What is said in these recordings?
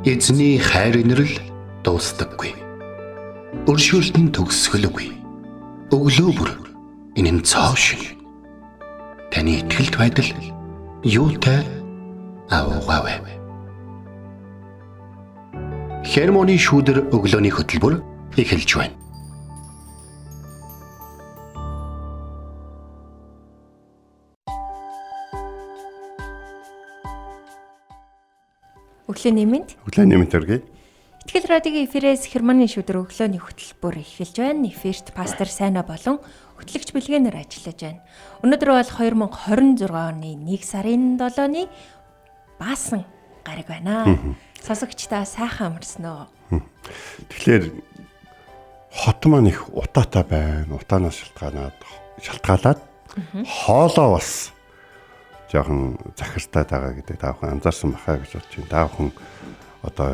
Эзний хайр инрэл дуустдаггүй. Өршөөлт нь төгсгөлгүй. Өглөө бүр энэ нь цоо шиг. Таны итгэлт байдал юутай аваагаав. Хермоны шүүдэр өглөөний хөтөлбөр эхэлж байна. Өглөөний мэнд. Өглөөний мэнд төргий. Итгэл радиогийн эфирээс Хермоны шүүдэр өглөөний хөтөлбөр эхэлж байна. Эфирт пастор Сайна болон хөтлөгч Бэлгэнээр ажиллаж байна. Өнөөдөр бол 2026 оны 1 сарын 7-ны баасан гараг байна. Сонсогчдаа сайхан амарсан уу? Тэгэхээр хот маань их утаатай байна. Утаанаас шалтгаалаад хоолоо бас жоохон захиртай байгаа гэдэг даавхан анзаарсан бахаа гэж бодож байна. Даавхан одоо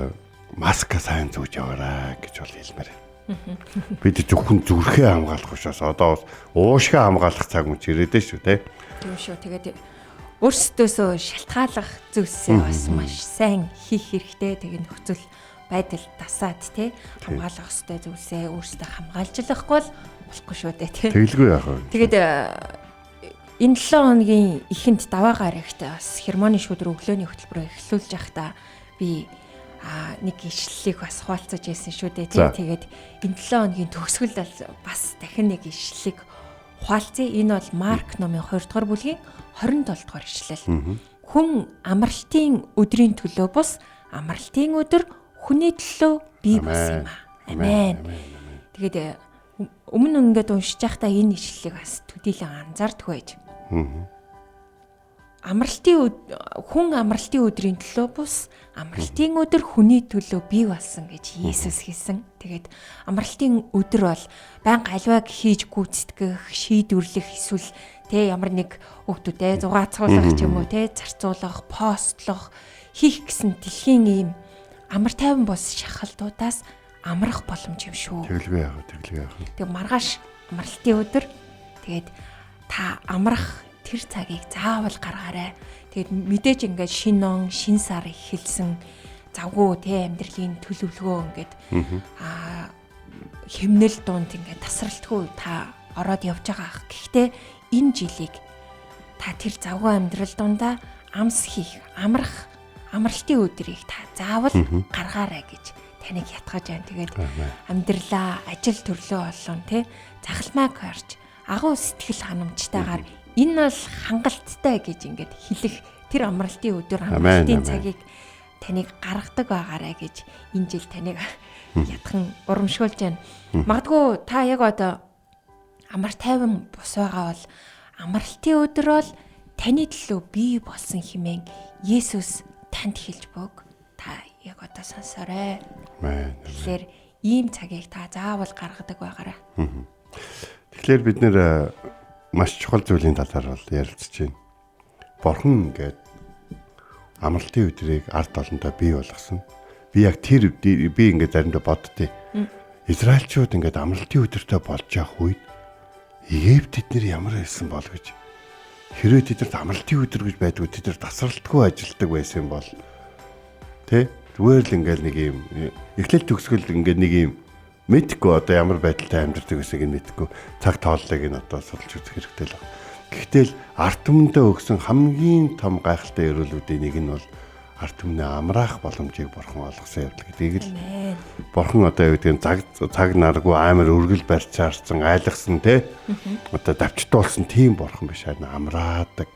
маска сайн зүүж яваарай гэж бол хэлмээр байна. Бид зөвхөн зүрхээ хамгаалах учраас одоо уушгаа хамгаалах цаг мөч ирээдээ шүү те. Тийм шүү. Тэгээд өөрсдөөсөө шалтгааллах зүйлсээ бас маш сайн хийх хэрэгтэй. Тэгээд нөхцөл байдал дасаад те хамгаалах ёстой зүйлсээ өөрсдөө хамгаалж лахгүй бол болохгүй шүү дээ те. Тэгэлгүй яах вэ? Тэгээд энэ 7 хоногийн эхэнд даваа гарагт бас Хермоны шүүдэр өглөөний хөтөлбөрөөр эхлүүлж байхдаа би нэг ишлэлийг бас хуваалцаж байсан шүү дээ. Тэгээд энэ 7 хоногийн төгсгөл бас дахин нэг ишлэлийг хуваалцъя. Энэ бол Марк номын 2 дугаар бүлгийн 27 дугаар ишлэл. Хүн амралтын өдрийн төлөө бус амралтын өдөр хүний төлөө бий болсон юм аа. Амен. Тэгээд өмнө ингээд уншиж байхдаа энэ ишлэлийг бас төдийлөн анзаардаг байж. Хүн амралтын өдрийн төлөө бус амралтын өдөр хүний төлөө бий болсон гэж Иесус хэлсэн. Тэгээд амралтын өдөр бол байнга аливааг хийж гүйцэтгэх, шийдвэрлэх эсвэл ямар нэг хүүхдүүдэд зугаацуулах ч юм уу зарцуулах, постлох хийх гэсэн дэлхийн ийм амар тайван бос шахалтуудаас амрах боломж юм шүү. Тэгэлгүй яах вэ? Тэг маргааш амралтын өдөр тэгээд та амрах тэр цагийг заавал гаргаарай. Тэгээд мэдээж ингээд шинэ он, шинэ сар эхэлсэн завгүй амьдралын төлөвлөгөө ингээд хэмнэл дунд ингээд тасралтгүй та ороод явж байгаа ах. Гэхдээ энэ жилиг та тэр завгүй амьдрал дундаа амс хийх, амралтын өдрийг та заавал гаргаарай гэж таныг ятгаж байна. Тэгээд амьдралаа, ажил төрлөө болон захалмайг харж агуу сэтгэл ханамжтайгаар энэ бол хангалттай гэж ингээд хэлэх тэр амралтын өдөр амралтын цагийг таныг гаргадаг байгаарай гэж энэ жил таныг ятхан урамшуулж байна. Магадгүй та яг одоо амар тайван бус байгаа бол амралтын өдөр бол таны төлөө бий болсон хэмээн Есүс танд хэлж бөг. Та яг одоо сонсоорой. Тэгэхээр ийм цагийг та заавал гаргадаг байгаарай. Тэгэхээр бид нэр маш чухал зүйлийн талаар бол ярилцж байна. Бурхан ингээд амралтын өдрийг ард олонтой бий болгосон. Би яг би ингээд заримдаа боддتي. Израильчууд ингээд амралтын өдөртөө болж явах үед Египт тэднэр ямар байсан бол гэж. Хэрвээ тэдэрт амралтын өдөр гэж байдгүй тэдэр тасралтгүй ажилдаг байсан бол зүгээр л ингээд нэг юм эхлэл төгсгөл ингээд нэг юм мэдгүй одоо ямар байдалтай амьдардаг гэсийг нь мэдгүй цаг тооллыг нь одоо судалж үзэх хэрэгтэй л байна. Гэхдээ л ард түмэндээ өгсөн хамгийн том гайхалтай өрөөлүүдийн нэг нь бол ард түмнээ амраах боломжийг бурхан олгосон явдал гэдгийг л бурхан одоо юу гэдэг цаг наргүй амар өргөл барьцаарсан айлгсан одоо давчтуулсан тийм бурхан биш харин амраадаг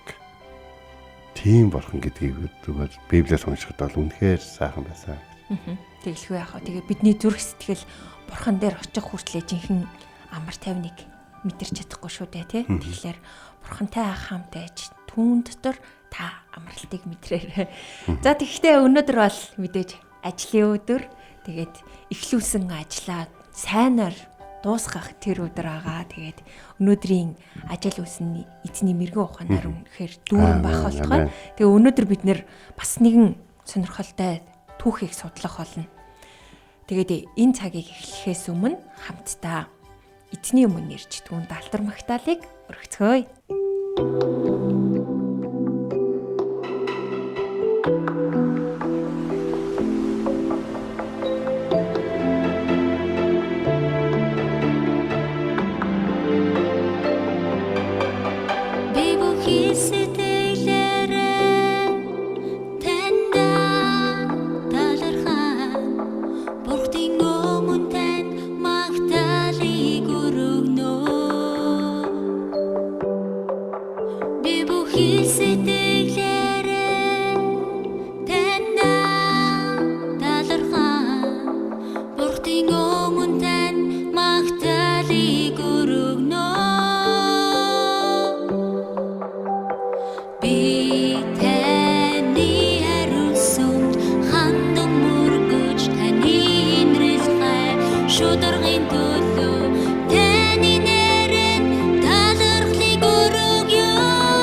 тийм бурхан гэдгийг зүгээр Библиэс уншихад бол үнэхээр сайхан байсан. Тэгэлгүй яах вэ? Тэгээ бидний зүрх сэтгэл бурхан дээр очих хүртлээр жинхэнэ амар тайвныг мэдэрч чадахгүй шүү дээ Тэгэхээр бурхантай хамтайж түүн дотор та амралтыг мэдрээрэй. За тэгэхдээ өнөөдөр бол мэдээж ажлын өдөр. Тэгээд эхлүүлсэн ажлаа сайнаар дуусгах тэр өдөр байгаа. Тэгээд өнөөдрийн ажил үйлсний эзний мэрэгэн ухаанаар үнэхээр дүүрэн байх болтугай. Тэгээ өнөөдөр бид нэр бас нэгэн сонирхолтой түүхийг судлах болно. Тэгээд энэ цагийг эхлэхээс өмнө хамтдаа эзний өмнө ирж түүнд алтар магтаалыг өргөцгөөе. бүхий сэтгэлээрээ таньда талархаа Бурхтын өмнө танд магтаалыг өргөнө би бүхий сэтгэлээрээ таньда талархаа Бурхтын өмнө танд магтаалыг өргөнө би таны хариулсанд хандан мөргөж таны инрэл хай шударгын төлөө таны нэрэн талархлыг өргөё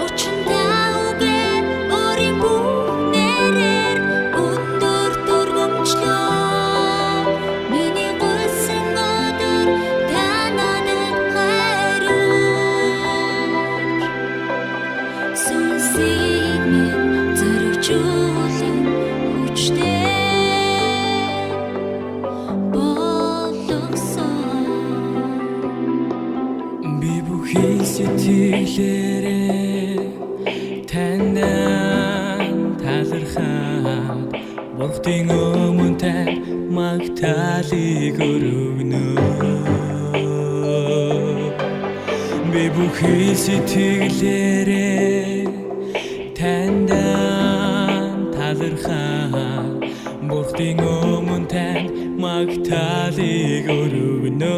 Учир таугээ өөрийн бүх нэрээр өндөр дүрмжлөө миний гуйсан өдөр та надад хайрлаж сүнсийг минь зоригжуулан хүчтэй болгосон би бүхий сэтгэлээрээ таньда талархаад Бурхтын өмнө танд магтаалыг өргөнө би бүхий сэтгэлээрээ таньда талархаад Бурхтын өмнө танд магтаалыг өргөнө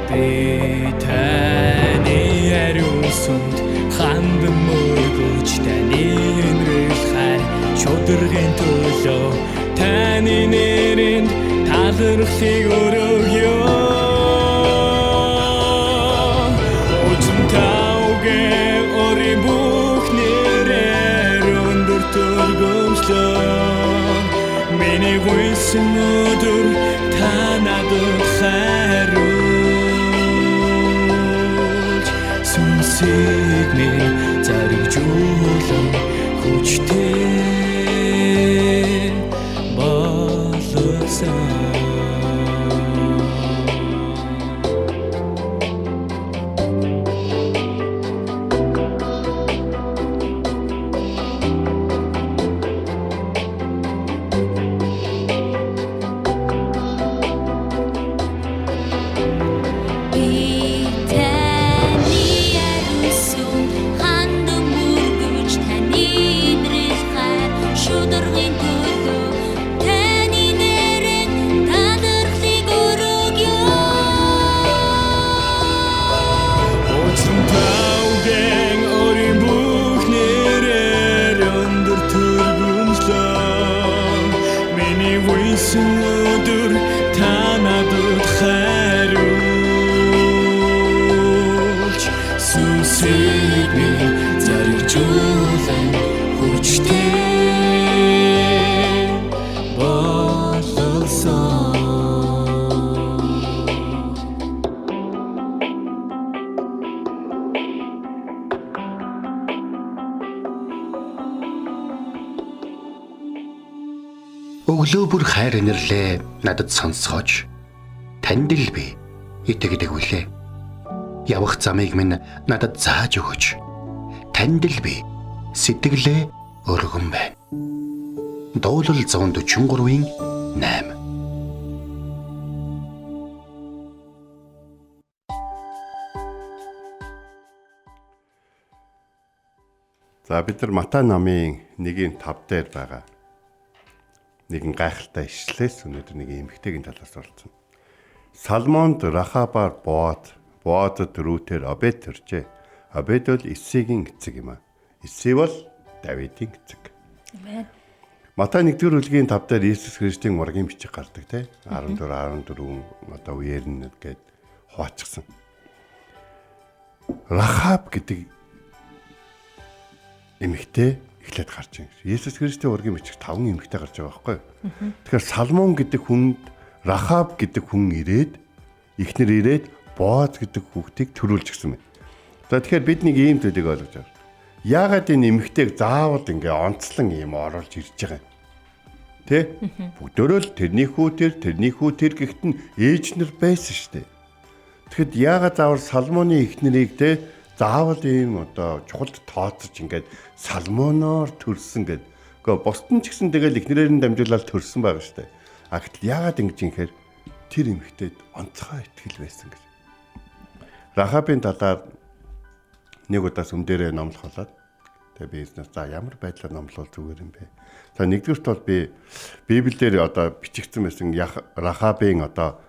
би таны хариулсанд хандан мөргөж таны инрэл хай шударгын төлөө таны нэрэнд талархлыг өргөё Учир таугээ өөрийн бүх нэрээр өндөр дүрмжлөө миний гуйсан өдөр та надад хайрлаж сүнсийг минь зоригжуулан хүчтэй болгосон би таны хариулсанд хандан мөргөж таны инрэл хай шударгын төлөө таны нэрэн талархлыг өргөё Учир таугээ өөрийн бүх нэрээр өндөр дүрмжлөө миний гуйсан өдөр та надад хайрлаж сүнсийг минь зоригжуулан хүчтэй болгосон Өглөө бүр хайр инэрлээ надад сонсгооч. Танд л би итгэдэг үлээ. Явах замыг минь надад зааж өгөөч. Танд л би сэтгэлээ өргөн байна. Дуулал 143-ийн 8. За бид нар Матай номын 1-5 дээр байгаа нэгэн гайхалтай ишлээс өнөөдөр нэг эмэгтэйгийн талаас оролцсон. Салмонд Рахабаар Боадд Рүтээр Обед төржээ. Обед бол Исегийн эцэг юм а. Исе бол Давидын эцэг. Амен. Матай 1-р бүлгийн 5 дээр Иесус Христийн ургийн бичиг гардаг те. 14 одоо үеэр нь гээд хуваачсан. Рахаб гэдэг эмэгтэй эхлээд гарч ирсэн. Иесус Христийн ургийн бичиг 5 эмэгтэй гарч байгаа байхгүй юу? Тэгэхээр Салмон гэдэг хүнд Рахаб гэдэг хүн ирээд ихнэр ирээд Боаз гэдэг хүүхдийг төрүүлж гисэн байна. За тэгэхээр бид нэг ийм зүйлийг ойлгож байна. Яагаад энэ эмэгтэйг заавал ингээ онцлон ийм оруулж ирж байгаа юм? Тэ? Бүгдөө л тэрний хүү тэр гэхт нь ээж нар байсан шүү дээ. Тэгэхэд яагаад заавал Соломоны эхнэрийг тэ заавал ийм одоо чухалд тооцож ингээд Соломоноор төрсөн гэд. Гэхдээ бусдын ч гэсэн тэгэл эхнэрээр нь дамжуулаад төрсөн байгаа шүү дээ. А гэтэл яагаад ингэж юм хэр тэр эмэгтэйд онцгой итгэл байсан гэж. Рахабын талаар нэг удаа сүм дээрээ номлохолоод тэгээ би эзнээс за ямар байдлаар номлол зүгээр юм бэ? За нэгдүгürt бол би Библиэлд одоо бичигдсэн байсан Рахабын одоо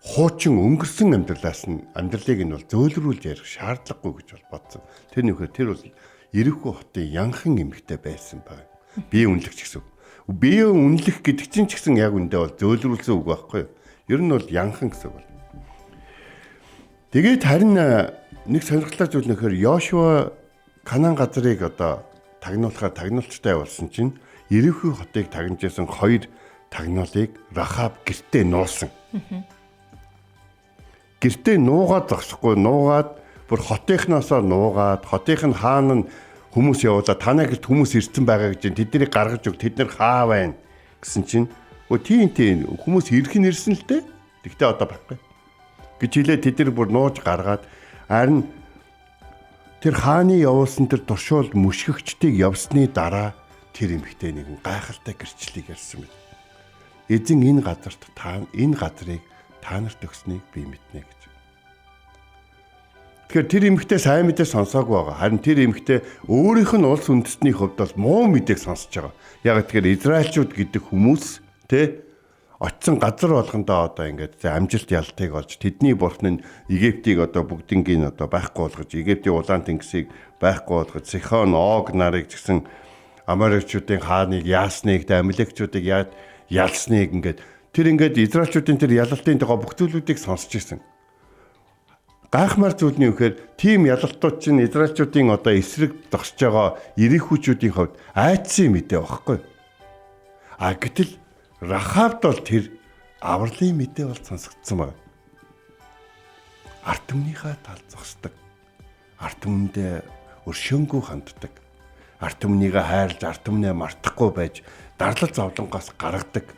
хуучин өнгөрсөн амьдралыг нь бол зөөлрүүлж ярих шаардлагагүй гэж бол бодсон. Тэр нөхөр тэр бол Иерико хотын янхан эмэгтэй байсан баг. Бие үнэлэгч гэсэн. Бие үнэлэх гэдэг чинь ч гэсэн яг үндэ бол зөөлрүүлсэн үг байхгүй юу? Ер нь бол янхан гэсэн үг. Тэгээд харин нэг сонирхолтой зүйл нөхөр Йошуа Канаан газрыг одоо тагнуулахаар тагнуулчтай болсон чинь Иерико хотыг тагнажсэн хоёр тагнуулыг Рахаб гэртээ нуусан. Гэртээ нуугаад зогсохгүй нуугаад бүр хотынхнаасаа нуугаад хотынх нь хаана нь хүмүүс явуулаад танаа гэрт хүмүүс ирсэн байгаа гэж тэднийг гаргаж өг тэд нар хаа байна гэсэн чинь тийм хүмүүс ирэх нь ирсэн л дээ. Тэгтээ одоо байхгүй гэж хэлээ тэд нар бүр нууж гаргаад харин тэр хааны явуулсан тэр туршуул мөшгөгчдийг явсны дараа тэр эмэгтэй нэгэн гайхалтай гэрчлэлийг ярьсан мэт. Эзэн энэ газарт энэ газрыг та нарт өгснийг би мэднэ гэж. Тэгэхээр тэр эмэгтэй сайн мэдээ сонсоогүй байгаа. Харин тэр эмэгтэй өөрийнх нь улс үндэстний хувьд бол муу мэдээг сонсож байгаа. Яг тэгэхээр Израильчууд гэдэг хүмүүс очсон газар болгондоо одоо ингээд амжилт ялтыг олж тэдний бурхан нь Египтийг одоо бүгднийг одоо байхгүй болгож Египтийн улаан тэнгисийг байхгүй болгож Сихон Ог нарыг гэсэн Аморичуудын хааныг яасныг Амалекчуудыг ялсныг ингээд тэр ингээд Израильчуудын тэр ялалтын тухай бүх зүйлүүдийг сонсч ирсэн. Гайхмаар зүйл нь юу гэхээр тийм ялалтууд чинь Израильчуудын одоо эсрэг зогсож байгаа Ирихүүчүүдийн хувьд айдсан мэдээ багхгүй. А гэтэл Рахабд бол тэр авралын мэдээ бол сонсогдсон байна. Ард түмнийхээ талд зогсдог. Ард түмэндээ өршөөнгүй ханддаг. Ард түмнийгээ хайрлаж ард түмнээ мартахгүй байж дарлал зовлонгоос гаргадаг.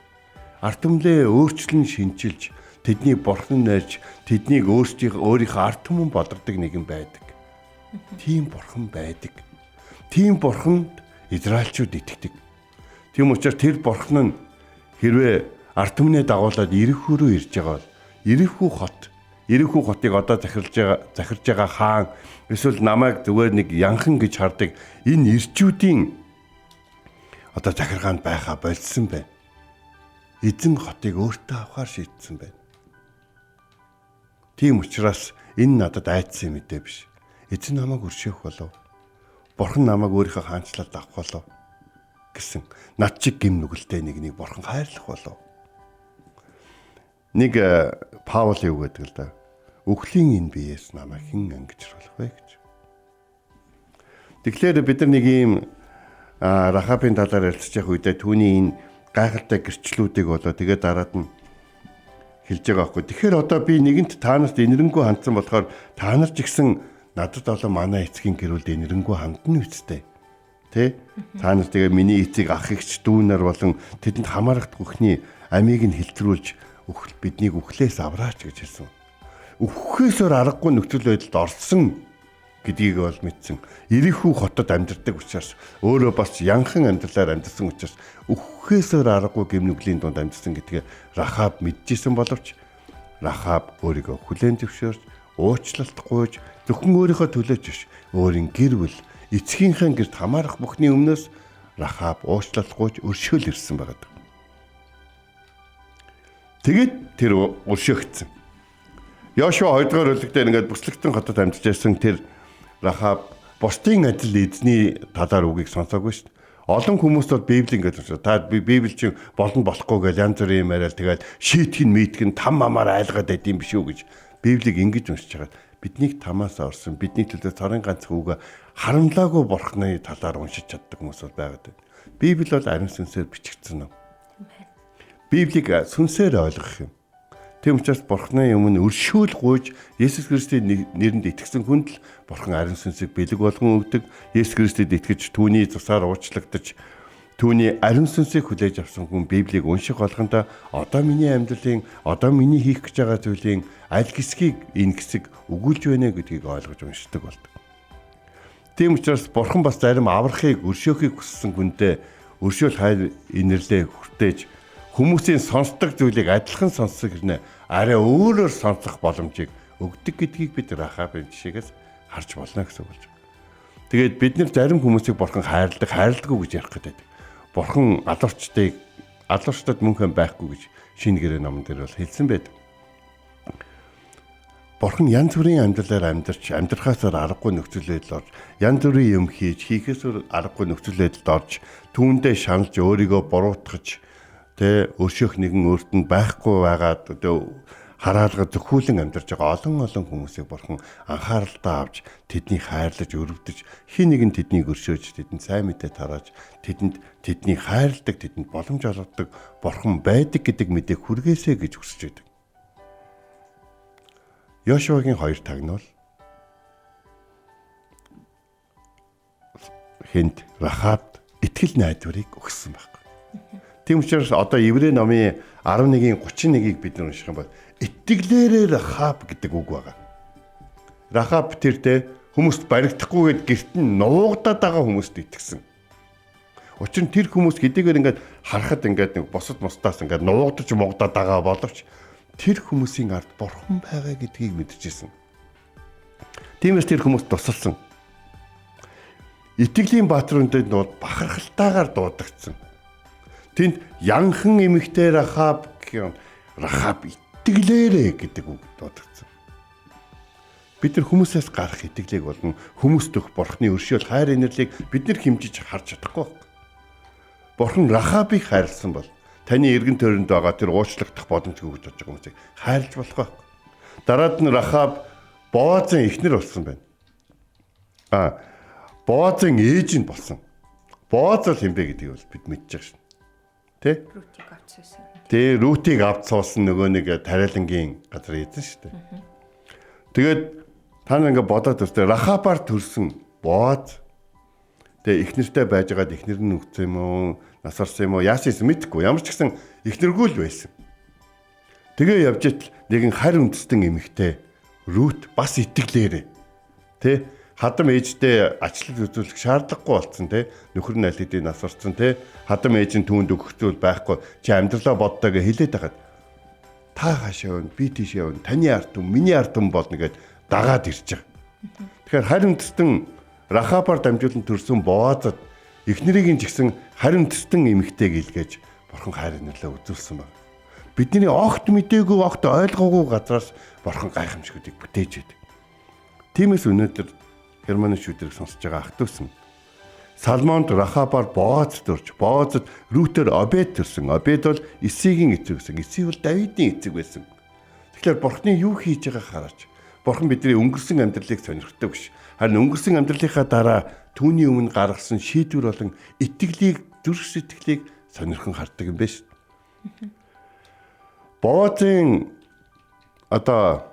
Ард түмлээ өөрчлөн шинчилж тэдний бурхан нэрж тэднийг өөрийнхөө ард түмэн бодордог нэгэн байдаг. Тийм бурхан байдаг. Тийм бурханд Израильчууд итгэдэг. Тийм учраас тэр бурхан нь хэрвээ ард түмнээ дагуулад Ирихүү рүү ирж байгаа бол Ирихүү хотыг одоо захирж байгаа хаан эсвэл намайг зүгээр нэг янхан гэж хардаг энэ ирчүүдийн одоо захиргаанд байхаа болцсон байна. Эзэн хотыг өөртөө авахар шийдсэн байна. Тийм учраас энэ надад айдсан мэдээ биш. Эзэн намайг өршөөх болов. Бурхан намайг өөрийнхөө хаанчлалд авах болов гэсэн над чиг гим нүгэлтэй нэгнийг бурхан хайрлах болов. Нэг Паул юу гэдэг л да. Үхлийн энэ биеэс намайг хэн ангижруулах вэ гэж. Тэгэхээр бид нар нэг ийм Рахабын талаар ярилцж явах үедээ түүний энэ гайхалтай гэрчлүүдийг болоо тэгээд дараад нь хэлж байгаа байхгүй. Тэгэхээр одоо би нэгэнт та нарт инэрэнгүү хандсан болохоор та нар ч гэсэн надад болоо манай эцгийн гэрүүлд инэрэнгүү хандна үсттэй. Тэ? Та нар тэгээ миний эцэг ах эгч дүүнэр болон тэдэнд хамаарах бүхний амийг нь хэлтрүүлж биднийг үхлээс авраач гэж хэлсэн. Үхэхээсээр аргагүй нөхцөл байдалд орсон гэдгийг бол мэдсэн. Ирихүү хотод амьдардаг учраас өөрөө бас янхан амьдралаар амьдсан учраас үхэхээсээр аргагүй гимнүглийн дунд амьдсан гэдгээ Рахаб мэдчихсэн боловч Рахаб өөрийгөө хүлээн зөвшөөрч уучлалт гуйж зөвхөн өөрийнхөө төлөөч биш өөрийн гэр бүл эцгийнхээ гэрт хамаарах бүхний өмнөөс Рахаб уучлалт гуйж өршөөл ирсэн байгаа. Тэгээд тэр өршөөгдсөн. Йошуа 2 дугаар бүлэгтээ ингээд бүслэгтэн хотод амьдарч байсан тэр Рахаб бусдын адил эзний талаар үгийг сонсоогүй шүү дээ. Олон хүмүүс бол Библийг ингээд уншаа. Та Библи чинь болон болохгүй гэж янз бүрийн юм яриад тэгээд шийтгэн мийтгэн там амаар айлгаад байд юм биш үү гэж Библийг ингэж уншиж хагаад биднийг тамаас орсон бидний төлөө цорын ганц хүүгээ харамлаагүй бурхны талаар уншиж чаддаг хүмүүс бол байгаад байна. Библи бол ариун сүнсээр бичигдсэн юм. Библийг сүнсээр ойлгох юм. Тийм учраас бурхны өмнө өршөөл гуйж Есүс Христийн нэрэнд итгэсэн хүнд л бурхан ариун сүнсийг бэлэг болгон өгдөг. Есүс Христэд итгэж түүний цусаар уучлагдаж Түүний ариун сүнсийг хүлээж авсан хүн Библийг унших болгондоо одоо миний амьдралын, одоо миний хийх гэж байгаа зүйлийн аль хэсгийг энэ хэсэг өгүүлж байна гэдгийг ойлгож уншдаг болдог. Тийм учраас Бурхан бас зарим аврахыг өршөөхийг хүссэн хүнтэй өршөөл хайр инэрлээ хүртээж хүмүүсийн сонсдог зүйлийг адилхан сонсох гэнэ арай өөрөөр сонсох боломжийг өгдөг гэдгийг бид Рахабын жишээгээс харж болно гэсэн үг. Тэгээд бид нэр зарим хүмүүсийг Бурхан хайрладаг гэж ярих гэдэг. Бурхан алуурчдад мөнхөн байхгүй гэж шинэ гэрээ номон дээр бол хэлсэн байдаг. Бурхан янз бүрийн амьдралаар амьдрахаасаар аргагүй нөхцөл байдал орж, янз бүрийн юм хийхээсээр аргагүй нөхцөл байдалд орж, түүндээ шаналж өөрийгөө буруутгаж, өршөөх нэгэн өөрт нь байхгүй байгаад хараалга зөвхүүлэн амьдарч байгаа олон хүмүүсийг Бурхан анхааралтай авч тэднийг хайрлаж өрөвдөж хин нэг нь тэднийг өршөөж тэдэнд сайн мэдээ тарааж тэднийг хайрладаг тэдэнд боломж олгодог Бурхан байдаг гэдэг мэдээг хүргээсэй гэж хүсэж байдаг. Йошуагийн 2 тагнуул Хинд Рахабд итгэл найдварыг өгсөн байхгүй. Тийм учраас одоо Еврей номын 11:31-ийг бид нар унших юм бол итгэлээрээ Рахаб гэдэг үг байгаа. Рахаб тэртээ хүмүүст баригдахгүйгээд гэрт нь нуугдаад байгаа хүмүүст итгэсэн. Учир нь тэр хүмүүс хэдийгээр ингээд харахад ингээд нэг босод мостаас ингээд нуугдаж мугдаад байгаа боловч тэр хүмүүсийн ард Бурхан байгаа гэдгийг мэдчихсэн. Тиймээс тэр хүмүүс тусалсан. Итгэлийн баатруудад нууд бахархалтайгаар дуудагдсан. Тэнд янхан эмэгтэй Рахаб итгэлээрээ гэдэг үг дуудагдсан. Бид нар хүмүүсээс гарах итгэлийг болон хүмүүст өгөх Бурханы өршөөл хайр инэрлийг бид нар хэмжиж харж чадахгүй. Бурхан Рахабыг хайрлсан бол таны эргэн тойронд байгаа тэр уучлагдах боломжгүй гэж бодож байгаа хүмүүсийг хайрлж болох байх. Дараад нь Рахаб Боазын эхнэр болсон байна. Боазын ээж нь болсон. Боаз л хэмбэ гэдгийг бол бид мэдчихэж шин. Тэ? Рутиг авцсан. Тэ Рутиг авцсан нөгөө нэг тариалангийн газар эзэн шүү дээ. Тэгээд та нэг ингээ бодоод үзтээ Рахабаар төрсөн Боаз тэгээ эхнэртэй байжгаад эхнэр нь үгцсэн юм уу, насарсан юм уу, яасан юм мэдэхгүй. Ямар ч гэсэн эхнэргүй л байсан. Тэгээ явж итл нэгэн харь үндэстэн эмэгтэй Рут бас итгэлээрээ тэ хадам ээжтэй ачлал үзүүлэх шаардлагагүй болсон те нөхөр нь аль хэдийн нас орсон те хадам ээж нь түүнд өгөх зүйл байхгүй чи амьдралаа боддоо гэж хэлээд байгаад та хаашаа явна би тийш явна таны ард түмэн миний ард түмэн болно гэд дагаад ирж байгаа. Тэгэхээр харь үндэстэн Рахабаар дамжуулан төрсөн Боазад эхнэрийн ч гэсэн харь үндэстэн эмэгтэйг илгээж Бурхан хайр инэрлээ үзүүлсэн байна. Бидний огт мэдээгүй огт ойлгоогүй газраас Бурхан гайхамшгуудыг бүтээж байдаг. Тиймээс өнөөдөр Германы шүдрийг сонсож байгаа ах トゥ усан. Салмонд Рахабаар Боаз төрж, Боазд Рутер Обед төрсөн. Обед бол Исигийн эцэг гэсэн. Иси бол Давидын эцэг байсан. Тэгэхээр Бурхны юу хийж байгааг хараач. Бурхан бидний өнгөрсөн амьдралыг сонирхдаг биш. Харин өнгөрсөн амьдралынхаа дараа түүний өмнө гаргасан шийдвэр болон итгэлийг, зүрх сэтгэлийг сонирхон хардаг юм байна шүү. Боазын одоо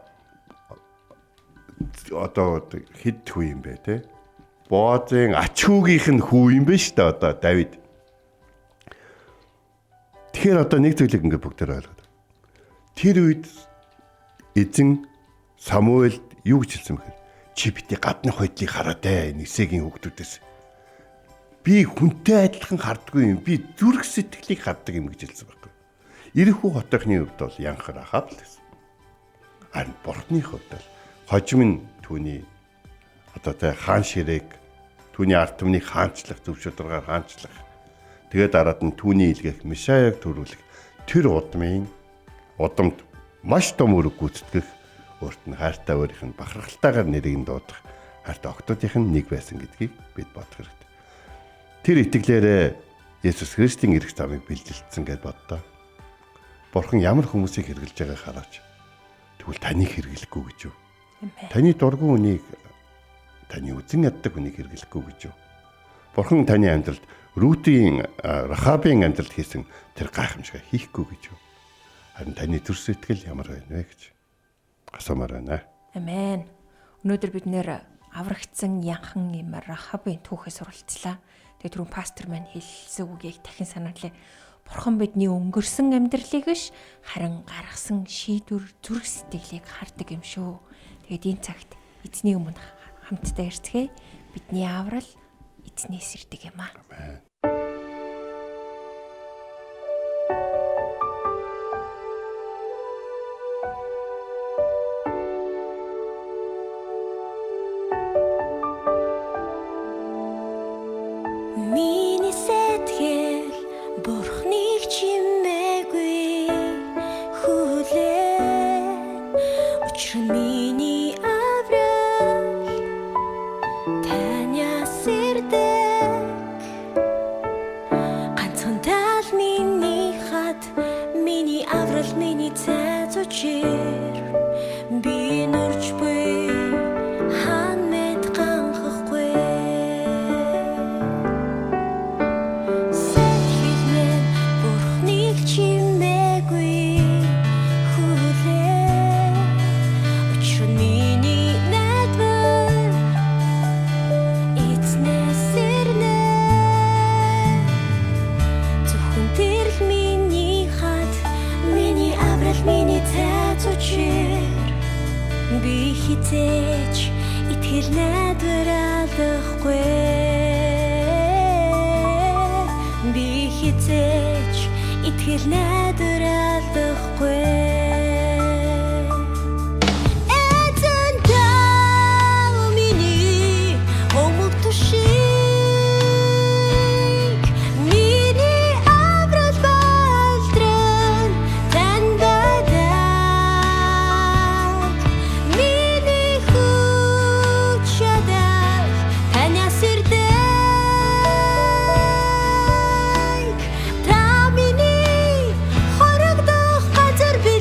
хэд хүү юм бэ те? Боазын ач хүүгийнх нь хүү юм бэ шүү дээ одоо Давид. Тэгэхээр одоо нэг зүйлийг ингээд бүгдээр ойлгоод. Тэр үед эзэн Самуэлд юу гэж хэлсэн бэхээр чи бити гаднах байдлыг хараатай Нисегийн хүүхдүүдээс. Би хүнтэй адилхан харддаггүй юм. Би зүрх сэтгэлийг харддаг юм гэж хэлсэн байхгүй. Ирэхүү хотынхны хувьд бол янх Рахаб л гэсэн. Харин Бурхны хувьд бол хожим нь түүний одоо тэ хаан ширээг түүний ард түмнийг хаанчлах зөв шударгаар хаанчлах. Тэгээд дараад нь түүний илгээх Мишаяг төрүүлэх тэр удамд маш том өрөг гүйцэтгэх өөрт нь хайртай өөрийнх нь бахархалтайгаар нэрийг дуудах хайртай октодынх нь нэг байсан гэдгийг бид бодох хэрэгтэй. Тэр итгэлээрээ Есүс Христийн ирэх замыг бэлдэлцсэн гэж боддоо. Бурхан ямар хүмүүсийг хэрэглэж байгааг хараач. Тэгвэл таныг хэрэглэхгүй гэж юу? Таны дургүй хүнийг таны үзэн яддаг хүнийг хэрэглэхгүй гэж юу? Бурхан таны амьдралд Рутийн Рахабын амьдралд хийсэн тэр гайхамшиг хийхгүй гэж юу? Харин таны зүрх сэтгэл ямар байна вэ гэж асуумаар байна. Амен. Өнөөдөр бид нэр аврагдсан янхан юм Рахабын түүхээс суралцлаа. Тэгээ түрүүн пастор маань хэлсэн үгийг дахин санаалаа. Бурхан бидний өнгөрсөн амьдралыг биш харин гаргасан шийдвэр зүрх сэтгэлийг хардаг юм шүү. Тэгээд энэ цагт эзний өмнө хамтдаа ирцгээе. Бидний аврал эзнээс ирдэг юм аа. Миний сэтгэл Бурхныг чимээгүй хүлээн учир нь миний аврал таньяас ирдэг ганцхан тал миний хад миний аврал миний цайз учир би нурч буй хан мэд ганхахгүй би хитэж итгэл найдвар алдахгүй би хитэж итгэл найдвар алдахгүй эзэн тав миний омог тушиг миний аврал балдран тань байдаг миний хүч чадал таньяас ирдэг та миний хорогдох газар би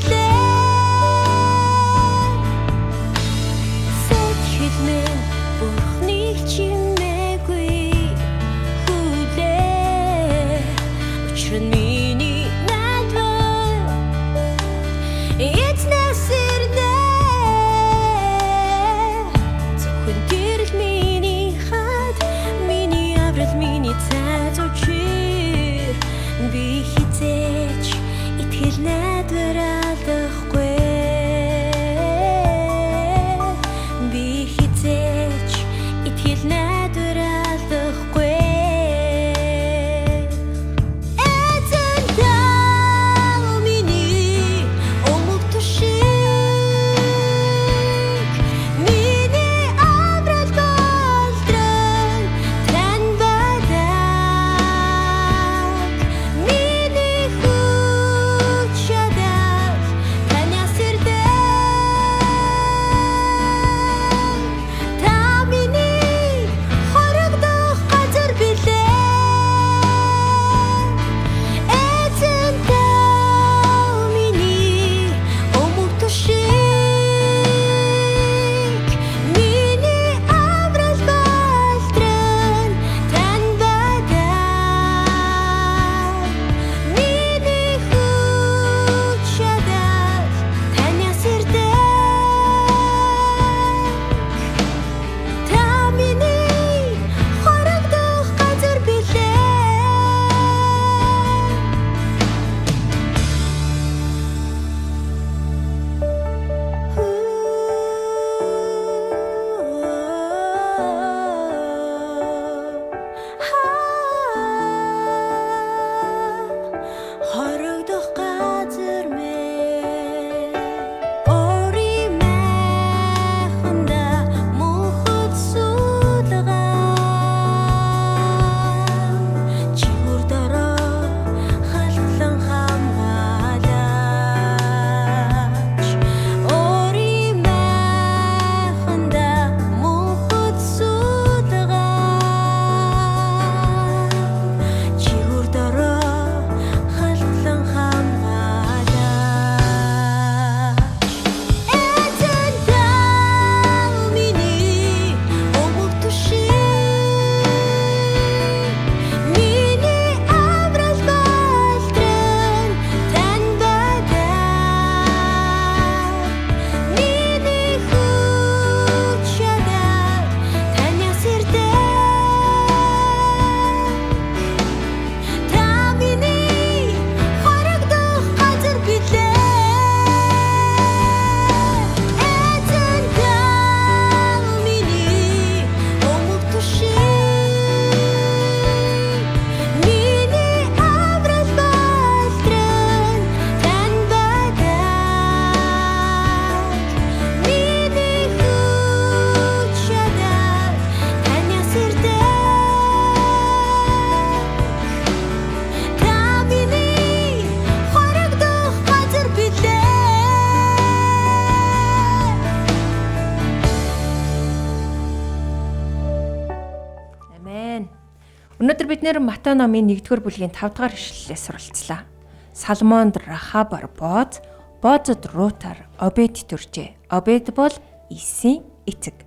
Өнөөдөр бид нэр Матай номын 1-р бүлгийн 5-р ишлэлээс суралцлаа. Салмонд Рахабар Боз, Бозод Рутар Обед төржээ. Обед бол Исийн эцэг.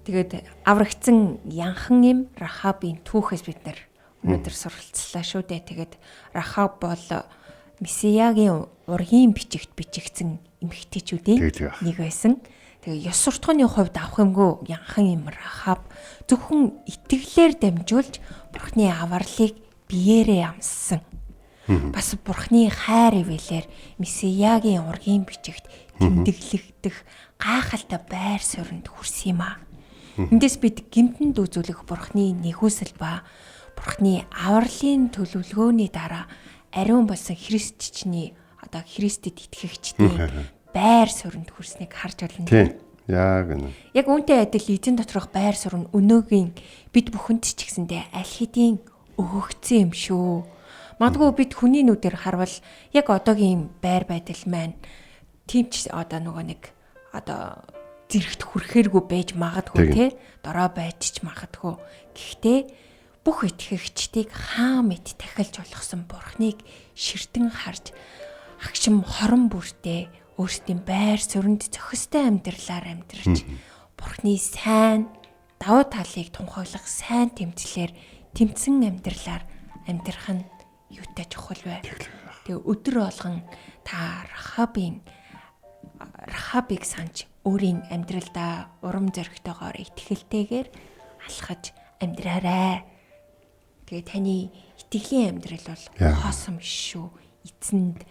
Тэгээд аврагдсан янхан им Рахабын түүхээс бид нэр өнөөдөр суралцлаа шүү дээ. Тэгээд Рахаб бол Месиягийн ургийн бичигт бичигдсэн эмэгтэйчүүдийн Тэгдэг. нэг байсан. Тэгээ ёс суртахууны хувьд авах юмгүй янхан им Рахаб зөвхөн итгэлээр дамжуулж Бурхны авралыг биеэрээ амссан. Бас Бурхны хайр ивэлэр Месиягийн ургийн бичигт тэмдэглэгдэх гайхалтай байр суурьнд хүрсэн юм аа. Эндээс бид гэмтэнд үзүүлэх Бурхны нэгүсэл ба Бурхны авралын төлөвлөгөөний дараа ариун болсон христчний одоо Христэд итгэгчдийн байр суурьнд хүрснийг харж байна. Тийм. Яг энэ. Яг үүнтэй адил эзэн доторх байр суурь нь өнөөгийн бид бүхэнд ч гэсэндээ аль хэдийн өгөгдсөн юм шүү. Магадгүй бид хүний нүдээр харвал яг одоогийн байр байдал маань тимч одоо нөгөө нэг одоо зэрэгт хүрэхээргүй байж магадгүй тий дорой байж ч магадгүй. Гэхдээ бүх итгэгчдийг хаа мэд тахилж болгосон Бурхныг ширтэн харж агшин хорон бүртээ өөрсдийн байр суурьнд зохистой амьдралаар амьдрч Бурхны сайн давуу талыг тунхаглах сайн тэмцлэр тэмцэн амьдралаар амьдрах нь юутай чухал вэ? Тэгээ өдөр болгон та Рахабыг санаж өөрийн амьдралдаа урам зоригтойгоор итгэлтэйгээр алхаж амьдраарай. Тэгээ таны итгэлийн амьдрал бол хоосон биш шүү. Эзэнд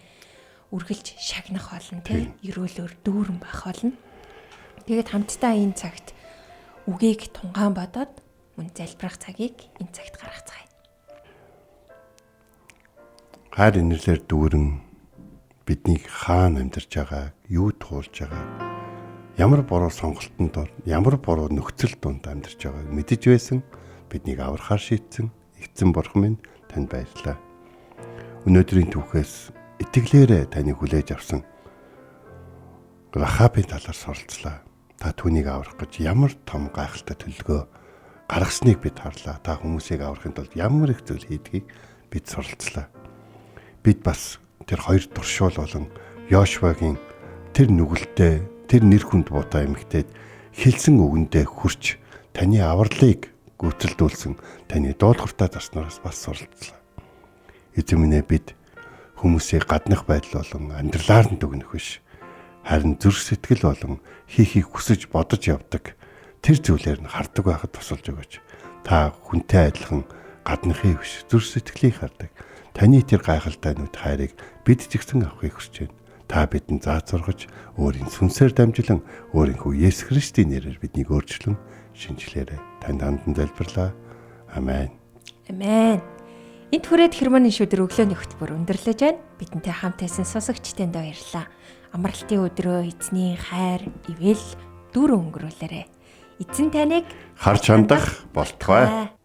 үргэлж шагнах болно тий. Ерөөлөөр дүүрэн байх болно. Тэгээд хамтдаа энэ цагт үгийг тунгаан бодоод мөн залбирах цагийг энэ цагт гаргацгаая. Хайр инэрлэр дүүрэн биднийг хаана амьдарч байгаа, юу туулж байгаа, ямар буруу сонголтонд дор, ямар буруу нөхцөл донд амьдарч байгааг мэдэж байсан биднийг аврахаар шийдсэн эзэн Бурхан минь танд баярлалаа. Өнөөдрийн түүхээс итгэлээрээ таныг хүлээж авсан Рахабын талаар суралцлаа. Та түүнийг аврах гэж ямар том гайхалтай төлөвлөгөө гаргасныг бид харлаа. Та хүмүүсийг аврахын тулд ямар их зүйл хийдгийг бид суралцлаа. Бид бас тэр хоёр туршуул болон Йошуагийн тэр нүгэлтэд, тэр нэр хүнд буутай эмэгтэйд хэлсэн үгэндээ хүрч таны авралыг гүйцэлдүүлсэн таны дуулууртаа зарснараас бас суралцлаа. Эзэн минь бид хүмүүсийг гаднах байдал болон амьдралаар нь дүгнэх биш. Харин зүрх сэтгэл болон хийхийг хүсэж бодож явдаг тэр зүйлээр нь хардаг байхад тусалж өгөөч. Та хүнтэй адилхан гаднахыг биш, зүрх сэтгэлийг хардаг. Таны тэр гайхалтай нүд хайрыг бид ч гэсэн авахыг хүсэж байна. Та бидэнд зааж сургаж, өөрийн сүнсээр дамжуулан өөрийнхөө Есүс Христийн нэрээр биднийг өөрчлөн шинжилээрэй. Танд хандан залбирлаа. Амен. Амен. Энд хүрээд хермоны шүдэр өглөөний хөтөлбөр өндөрлөж байна. Бидэнтэй хамт байсан сонсогчтанд баярлалаа. Амралтын өдрөө эзний хайр, ивэл дүр өнгөрүүлээрэй. Эзэн таныг Харж хандах болтугай.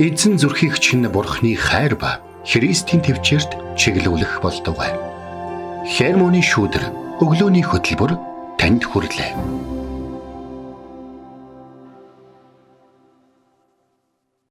Эзэн зүрхийг чинь Бурхны хайр ба Христийн төвчөрт чиглүүлэх болтугай. Хермоны шүдэр өглөөний хөтөлбөр танд хүрэлээ.